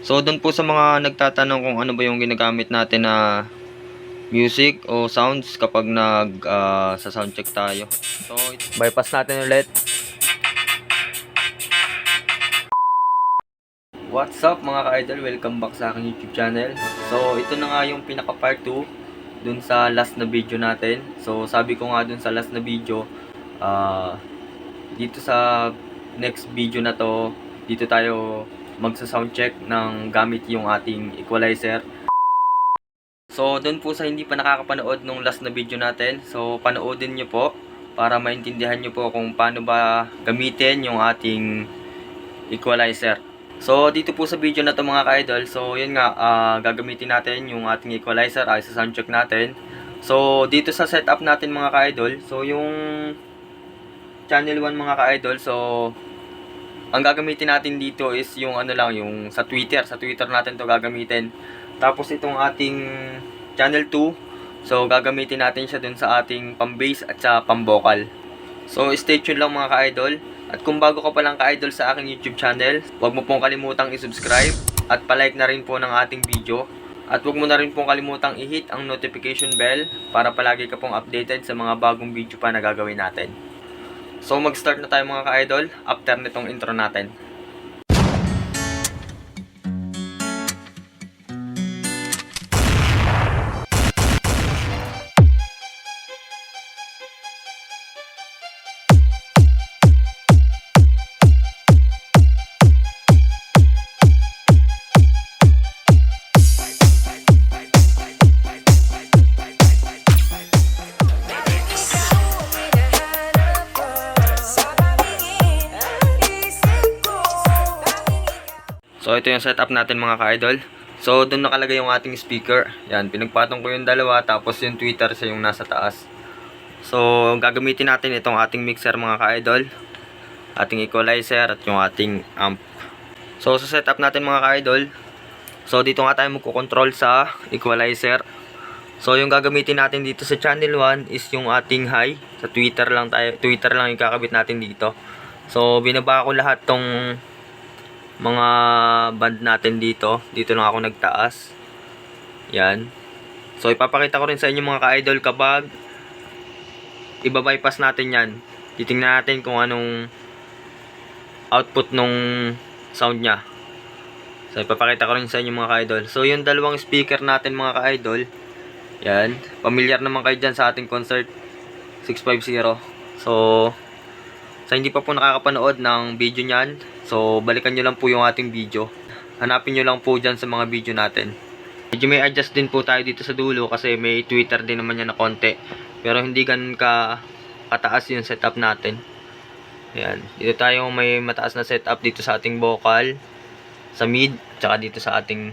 So doon po sa mga nagtatanong kung ano ba yung ginagamit natin na music o sounds kapag sa sound check tayo. So bypass natin ulit. What's up mga ka-idol? Welcome back sa aking YouTube channel. So ito na nga yung pinaka part 2 dun sa last na video natin. So sabi ko nga dun sa last na video, dito sa next video na to, dito tayo magsa-sound check ng gamit yung ating equalizer. So, doon po sa hindi pa nakakapanood nung last na video natin, so panoodin nyo po para maintindihan nyo po kung paano ba gamitin yung ating equalizer. So, dito po sa video na to mga ka-idol, so yun nga, gagamitin natin yung ating equalizer ay sa sound check natin. So, dito sa setup natin mga ka-idol, so yung channel 1 mga ka-idol, so ang gagamitin natin dito is yung ano lang, yung sa Twitter natin to gagamitin. Tapos itong ating channel 2, so gagamitin natin siya dun sa ating pang-bass at sa pang-vocal. So stay tuned lang mga ka-idol. At kung bago ka pa lang ka-idol sa aking YouTube channel, huwag mo pong kalimutang i-subscribe at palike na rin po ng ating video. At huwag mo na rin pong kalimutang i-hit ang notification bell para palagi ka pong updated sa mga bagong video pa na gagawin natin. So mag-start na tayo mga ka-idol after nitong intro natin. So ito yung setup natin mga ka-idol. So doon nakalagay yung ating speaker. Yan, pinagpatong ko yung dalawa tapos yung tweeter sa yung nasa taas. So gagamitin natin itong ating mixer mga ka-idol, ating equalizer at yung ating amp. So sa setup natin mga ka-idol, so dito nga tayo magko-control sa equalizer. So yung gagamitin natin dito sa channel 1 is yung ating high. Sa tweeter lang yung kakabit natin dito. So binaba ko lahat tong mga band natin dito. Dito lang ako nagtaas. Yan. So ipapakita ko rin sa inyo mga ka-idol kapag iba-bypass natin yan. Titingnan natin kung anong output nung sound nya. So ipapakita ko rin sa inyo mga ka-idol. So yung dalawang speaker natin mga ka-idol, yan. Pamilyar naman kayo dyan sa ating concert 650. So sa hindi pa po nakakapanood ng video nyan, so balikan nyo lang po yung ating video. Hanapin nyo lang po dyan sa mga video natin. Medyo may adjust din po tayo dito sa dulo kasi may tweeter din naman yan na konti. Pero hindi ganun kataas yung setup natin. Ayan. Dito tayo may mataas na setup dito sa ating vocal, sa mid, tsaka dito sa ating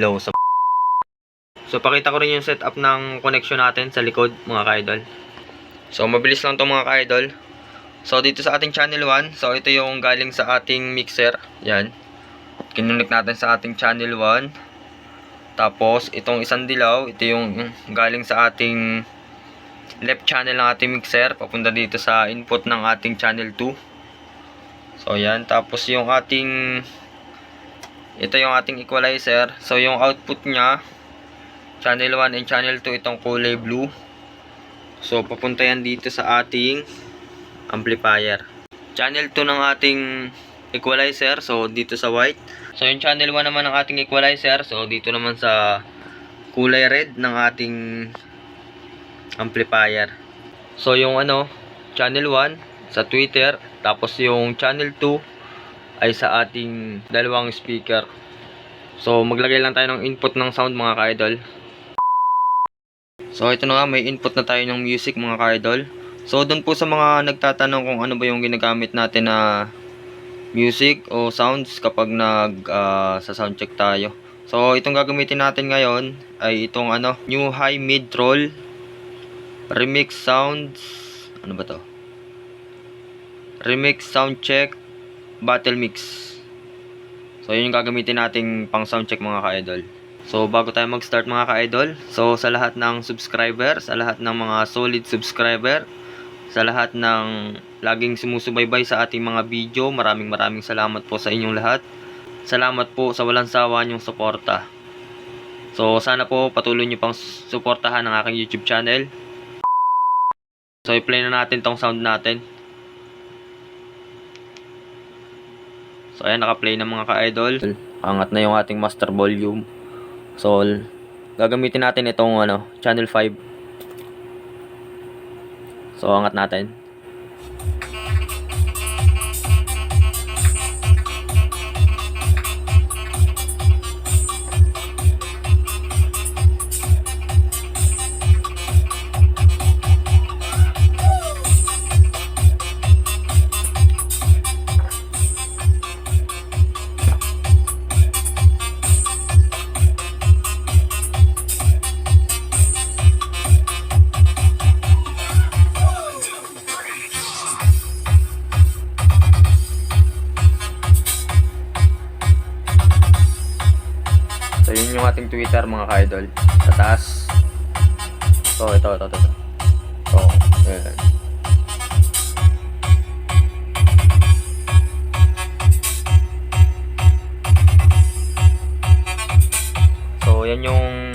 low. So pakita ko rin yung setup ng connection natin sa likod mga ka-idol. So mabilis lang to mga ka-idol. So dito sa ating channel 1, so ito yung galing sa ating mixer. Yan. Kinunik natin sa ating channel 1. Tapos itong isang dilaw, ito yung galing sa ating left channel ng ating mixer papunta dito sa input ng ating channel 2. So yan, tapos yung ating ito yung ating equalizer. So yung output nya channel 1 and channel 2 itong kulay blue. So papunta yan dito sa ating amplifier. Channel 2 ng ating equalizer, so dito sa white. So yung channel 1 naman ng ating equalizer, so dito naman sa kulay red ng ating amplifier. So yung channel 1 sa tweeter, tapos yung channel 2 ay sa ating dalawang speaker. So maglagay lang tayo ng input ng sound mga ka-idol. So ito na nga, may input na tayo ng music mga ka-idol. So doon po sa mga nagtatanong kung ano ba yung ginagamit natin na music o sounds kapag sa sound check tayo. So itong gagamitin natin ngayon ay itong new high mid roll remix sounds, ano ba to? Remix sound check battle mix. So yun yung gagamitin nating pang sound check mga ka-idol. So bago tayo mag-start mga ka-idol, so sa lahat ng subscriber, sa lahat ng mga solid subscriber, sa lahat ng laging sumusubaybay sa ating mga video, maraming salamat po sa inyong lahat. salamat po sa walang sawa niyong suporta. So, sana po patuloy niyo pang suportahan ang aking YouTube channel. So, i-play na natin tong sound natin. So, ayan, naka-play na mga ka-idol. Angat na yung ating master volume. So, gagamitin natin itong channel 5. So, angat natin. So, yun yung ating Twitter mga ka-idol. Sa taas. So, ito. So, ayan. So, yan yung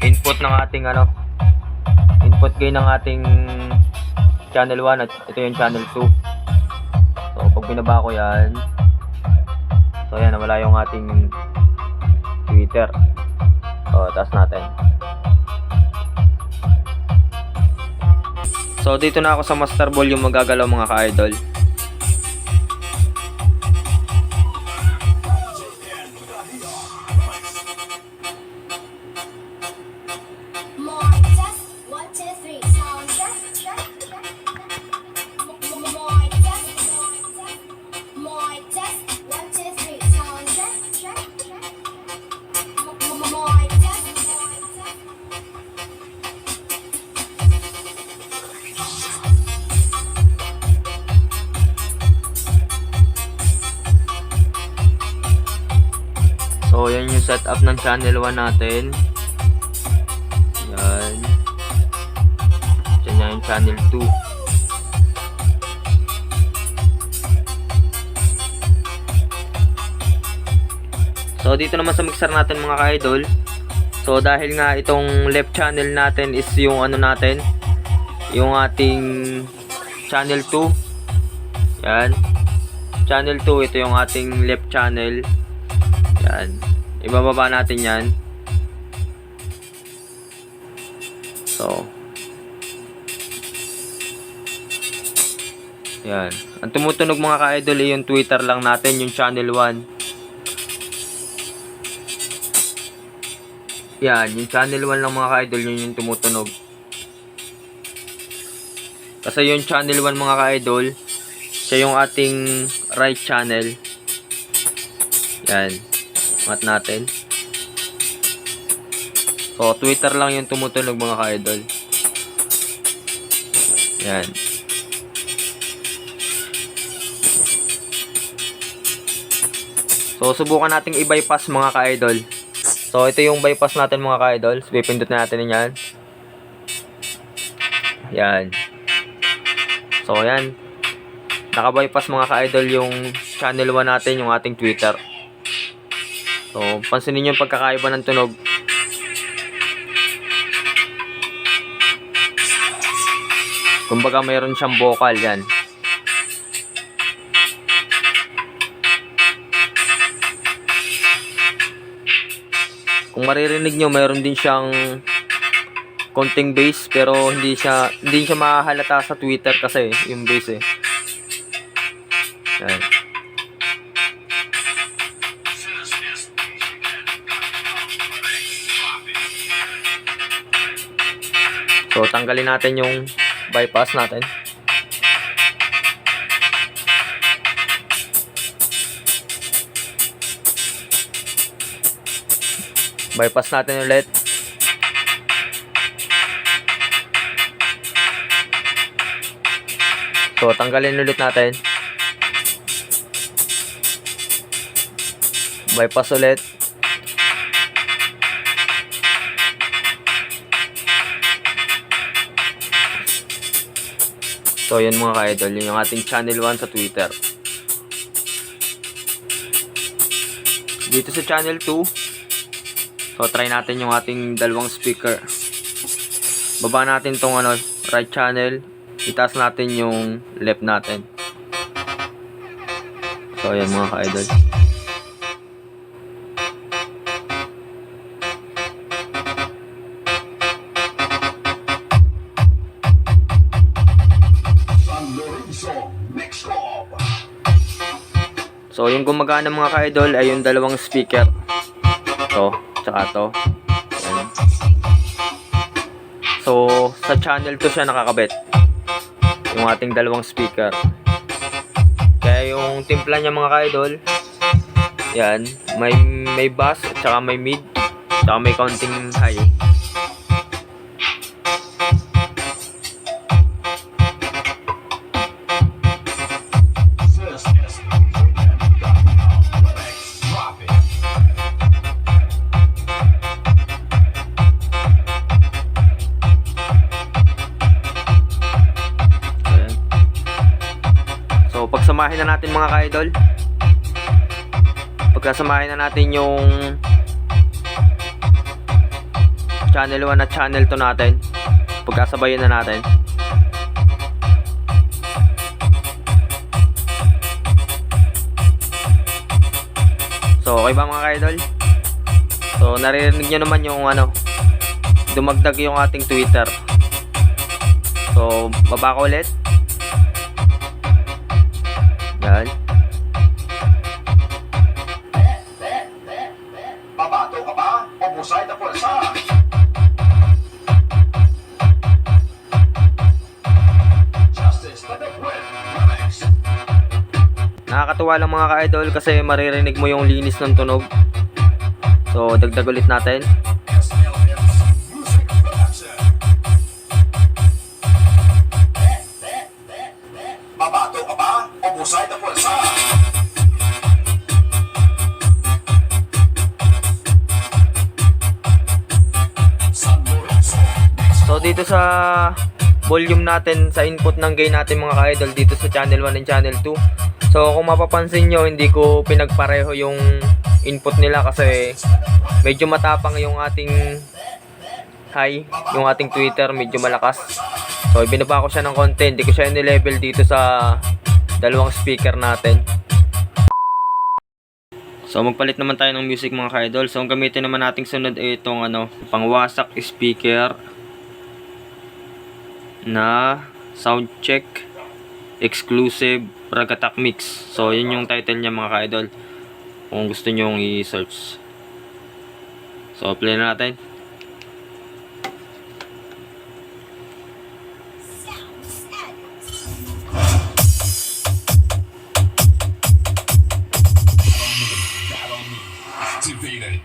input ng ating input gain ng ating channel 1 at ito yung channel 2. So, pag binaba ko yan, so, ayan, nawala yung ating Twitter. So, taas natin. So, dito na ako sa master volume magagalaw mga ka-idol. So, yan yung setup ng channel 1 natin. Yan. Yan yung channel 2. So, dito naman sa mixer natin mga ka-idol. So, dahil nga itong left channel natin is yung natin, yung ating channel 2. Yan. Channel 2, ito yung ating left channel. Yan. Ibababa natin yan. So. Yan. Ang tumutunog mga ka-idol ay yung Twitter lang natin, yung channel 1. Yan. Yung channel 1 lang mga ka-idol, yun yung tumutunog. Kasi yung channel 1 mga ka-idol, siya yung ating right channel. Yan. Mat natin. So, Twitter lang yung tumutunog mga ka-idol. Yan. So, subukan nating i-bypass mga ka-idol. So, ito yung bypass natin mga ka-idol. So, pipindot na natin yan. Yan. So, yan. Naka-bypass mga ka-idol yung channel 1 natin, yung ating Twitter. So, pansinin nyo yung pagkakaiba ng tunog. Kumbaga mayroon siyang vocal yan. Kung maririnig nyo, mayroon din siyang konting bass, pero hindi siya mahahalata sa Twitter kasi yung bass eh. Yan. So, tanggalin natin yung bypass natin. Bypass natin ulit. So, tanggalin ulit natin. Bypass ulit. So, yun mga ka-idol. Yun yung ating channel 1 sa Twitter. dito sa channel 2. So try natin yung ating dalawang speaker. Baba natin tong right channel, itaas natin yung left natin. So ayan mga ka-idol. So yung gumagana mga ka-idol ay yung dalawang speaker. To, tsaka to. Ayan. So sa channel 2 siya nakakabit. Yung ating dalawang speaker. Kaya yung timpla niya mga ka-idol, yan, may bass, tsaka may mid, tsaka may counting high. So pagsamahin na natin mga ka-idol, pagkasamahin na natin yung channel 1 at channel 2 natin, pagkasabayin na natin. So okay ba mga ka-idol? So naririnig nyo naman yung dumagdag yung ating Twitter. So baba ko ulit. Yan. Babato ka ba? O busay na pulsa? Justice to the Queen Remix. Nakakatuwa lang mga ka-idol kasi maririnig mo yung linis ng tunog. So dagdag ulit natin. Babato ka ba? O busay na pulsa? So dito sa volume natin, sa input ng gain natin mga ka-idol, dito sa channel 1 and channel 2. So kung mapapansin nyo, hindi ko pinagpareho yung input nila kasi medyo matapang yung ating high, yung ating Twitter medyo malakas. So ibinaba ko siya ng konti, hindi ko siya in-level dito sa dalawang speaker natin. So magpalit naman tayo ng music mga ka-idol. So ang gamitin naman nating sunod ay itong pangwasak speaker na Soundcheck Exclusive Ragatak Mix. So yun yung title niya mga ka-idol, kung gusto nyo i-search. So play na natin. Activated.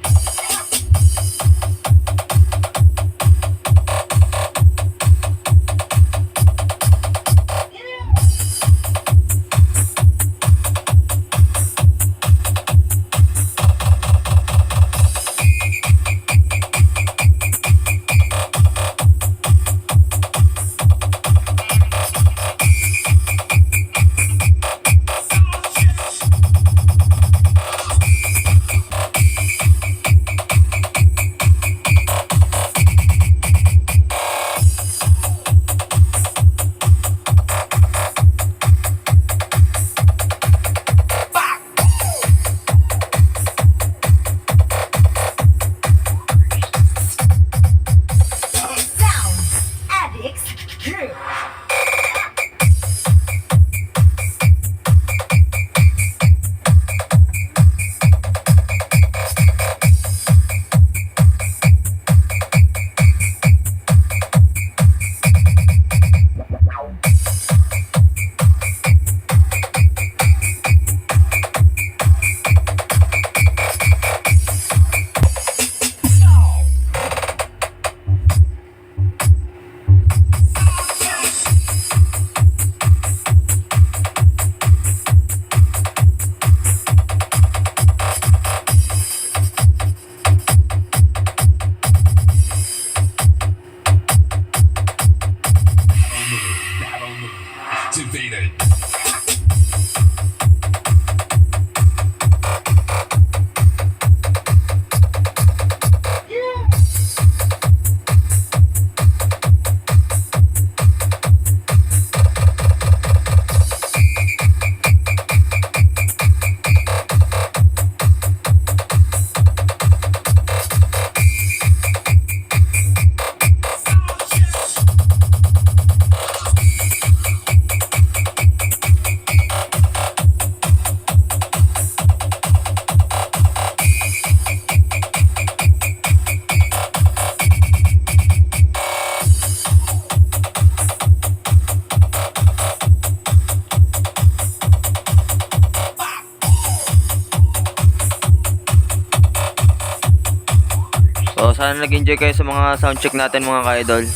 So, sana nag-enjoy kayo sa mga sound check natin mga ka-idol.